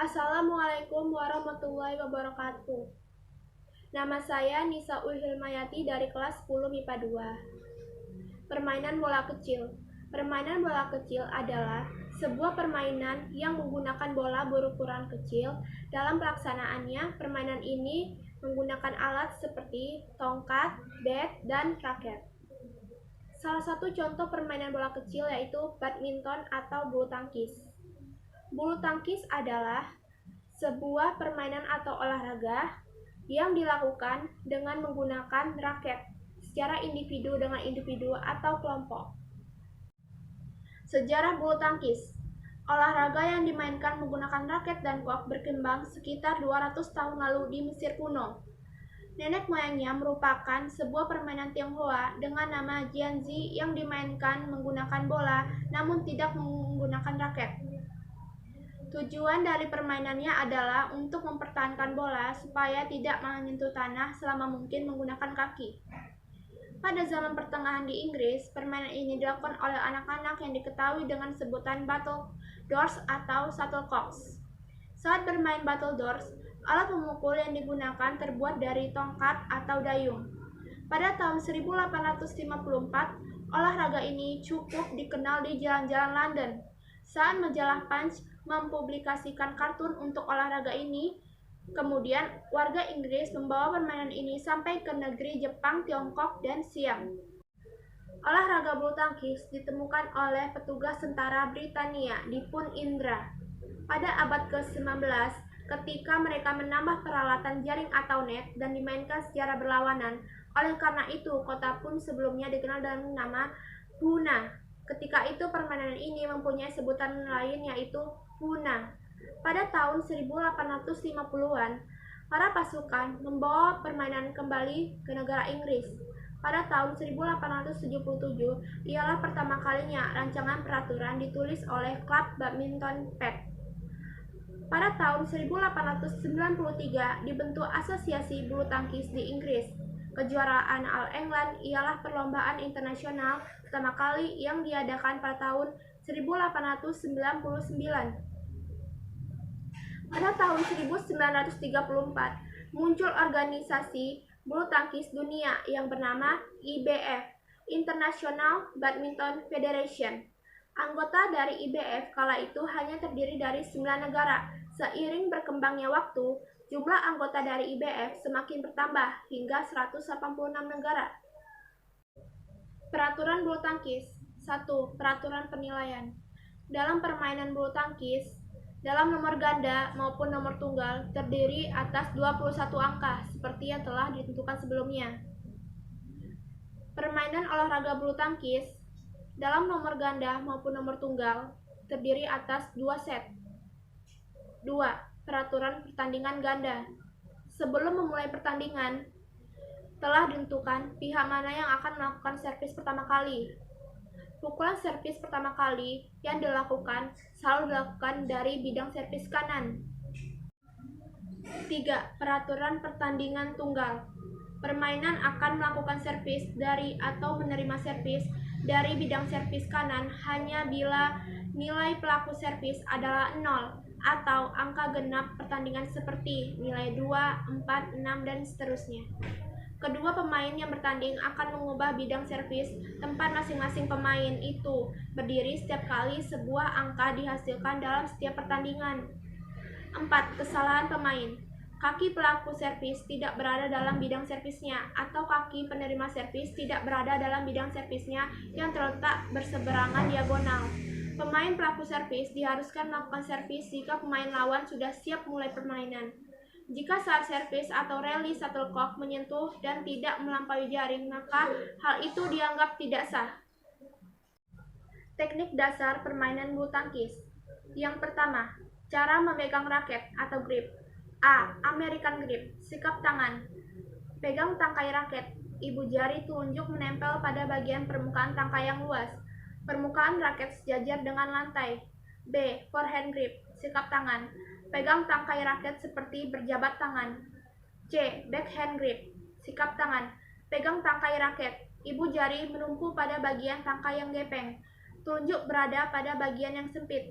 Assalamualaikum warahmatullahi wabarakatuh. Nama saya Nisa Hilmayati dari kelas 10 MIPA 2. Permainan bola kecil. Permainan bola kecil adalah sebuah permainan yang menggunakan bola berukuran kecil. Dalam pelaksanaannya, permainan ini menggunakan alat seperti tongkat, bat, dan raket. Salah satu contoh permainan bola kecil yaitu badminton atau bulu tangkis. Bulu tangkis adalah sebuah permainan atau olahraga yang dilakukan dengan menggunakan raket secara individu dengan individu atau kelompok. Sejarah bulu tangkis. Olahraga yang dimainkan menggunakan raket dan kok berkembang sekitar 200 tahun lalu di Mesir kuno. Nenek moyangnya merupakan sebuah permainan Tionghoa dengan nama jianzi yang dimainkan menggunakan bola namun tidak menggunakan raket. Tujuan dari permainannya adalah untuk mempertahankan bola supaya tidak menyentuh tanah selama mungkin menggunakan kaki. Pada zaman pertengahan di Inggris, permainan ini dilakukan oleh anak-anak yang diketahui dengan sebutan battledores atau shuttlecocks. Saat bermain battledores, alat pemukul yang digunakan terbuat dari tongkat atau dayung. Pada tahun 1854, olahraga ini cukup dikenal di jalan-jalan London. Saat majalah Punch mempublikasikan kartun untuk olahraga ini, kemudian warga Inggris membawa permainan ini sampai ke negeri Jepang, Tiongkok, dan Siam. Olahraga bulu tangkis ditemukan oleh petugas tentara Britania di Pun Indra pada abad ke-19 ketika mereka menambah peralatan jaring atau net dan dimainkan secara berlawanan. Oleh karena itu, kota Pun sebelumnya dikenal dengan nama Puna. Ketika itu permainan ini mempunyai sebutan lain yaitu Puna. Pada tahun 1850-an, para pasukan membawa permainan kembali ke negara Inggris. Pada tahun 1877, ialah pertama kalinya rancangan peraturan ditulis oleh klub badminton Bath. Pada tahun 1893 dibentuk Asosiasi Bulu Tangkis di Inggris. Kejuaraan All England ialah perlombaan internasional pertama kali yang diadakan pada tahun 1899. Pada tahun 1934 muncul organisasi bulu tangkis dunia yang bernama IBF, International Badminton Federation. Anggota dari IBF kala itu hanya terdiri dari 9 negara. Seiring berkembangnya waktu, jumlah anggota dari IBF semakin bertambah hingga 186 negara. Peraturan bulu tangkis. 1. Peraturan penilaian. Dalam permainan bulu tangkis, dalam nomor ganda maupun nomor tunggal terdiri atas 21 angka seperti yang telah ditentukan sebelumnya. Permainan olahraga bulu tangkis dalam nomor ganda maupun nomor tunggal terdiri atas 2 set. 2. Peraturan pertandingan ganda. Sebelum memulai pertandingan, telah ditentukan pihak mana yang akan melakukan servis pertama kali. Pukulan servis pertama kali yang dilakukan selalu dilakukan dari bidang servis kanan. 3. Peraturan pertandingan tunggal. Permainan akan melakukan servis dari atau menerima servis dari bidang servis kanan hanya bila nilai pelaku servis adalah 0 atau angka genap pertandingan seperti nilai 2, 4, 6, dan seterusnya. Kedua pemain yang bertanding akan mengubah bidang servis tempat masing-masing pemain itu berdiri setiap kali sebuah angka dihasilkan dalam setiap pertandingan. 4. Kesalahan pemain. Kaki pelaku servis tidak berada dalam bidang servisnya atau kaki penerima servis tidak berada dalam bidang servisnya yang terletak berseberangan diagonal. Pemain pelaku servis diharuskan melakukan servis jika pemain lawan sudah siap mulai permainan. Jika saat servis atau rally shuttlecock menyentuh dan tidak melampaui jaring, maka hal itu dianggap tidak sah. Teknik dasar permainan bulu tangkis. Yang pertama, cara memegang raket atau grip. A. American grip. Sikap tangan. Pegang tangkai raket. Ibu jari telunjuk menempel pada bagian permukaan tangkai yang luas. Permukaan raket sejajar dengan lantai. B. Forehand grip. Sikap tangan. Pegang tangkai raket seperti berjabat tangan. C. Backhand grip. Sikap tangan. Pegang tangkai raket. Ibu jari menumpu pada bagian tangkai yang gepeng. Telunjuk berada pada bagian yang sempit.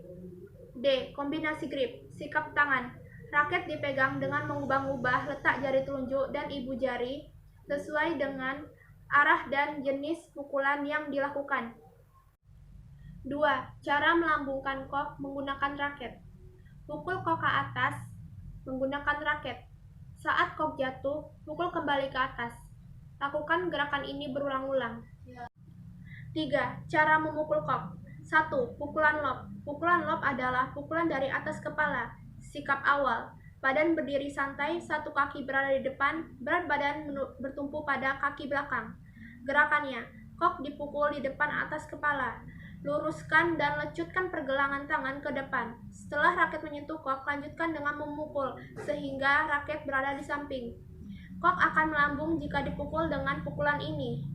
D. D. Kombinasi grip, sikap tangan. Raket dipegang dengan mengubah-ubah letak jari telunjuk dan ibu jari sesuai dengan arah dan jenis pukulan yang dilakukan. 2. Cara melambungkan kok menggunakan raket. Pukul kok ke atas menggunakan raket. Saat kok jatuh, pukul kembali ke atas. Lakukan gerakan ini berulang-ulang. 3. Cara memukul kok. 1. Pukulan lob. Pukulan lob adalah pukulan dari atas kepala. Sikap awal. Badan berdiri santai, satu kaki berada di depan, berat badan bertumpu pada kaki belakang. Gerakannya, kok dipukul di depan atas kepala. Luruskan dan lecutkan pergelangan tangan ke depan. Setelah raket menyentuh kok, lanjutkan dengan memukul, sehingga raket berada di samping. Kok akan melambung jika dipukul dengan pukulan ini.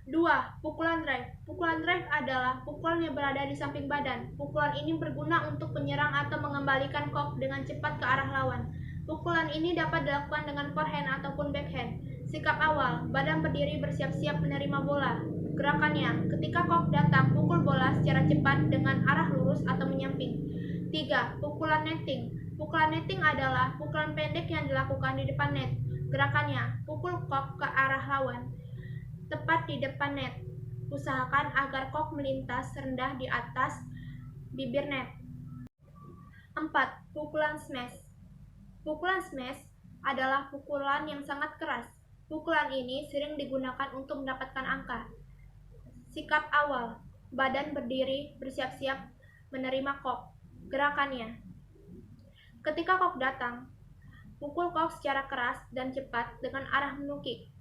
2. Pukulan drive. Pukulan drive adalah pukulan yang berada di samping badan. Pukulan ini berguna untuk penyerang atau mengembalikan kok dengan cepat ke arah lawan. Pukulan ini dapat dilakukan dengan forehand ataupun backhand. Sikap awal, badan berdiri bersiap-siap menerima bola. Gerakannya, ketika kok datang, pukul bola secara cepat dengan arah lurus atau menyamping. 3. Pukulan netting. Pukulan netting adalah pukulan pendek yang dilakukan di depan net. Gerakannya, pukul kok ke arah lawan tepat di depan net. Usahakan agar kok melintas rendah di atas bibir net. 4. Pukulan smash. Pukulan smash adalah pukulan yang sangat keras. Pukulan ini sering digunakan untuk mendapatkan angka. Sikap awal, badan berdiri bersiap-siap menerima kok. Gerakannya, ketika kok datang, pukul kok secara keras dan cepat dengan arah menukik.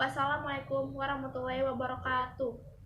Wassalamualaikum warahmatullahi wabarakatuh.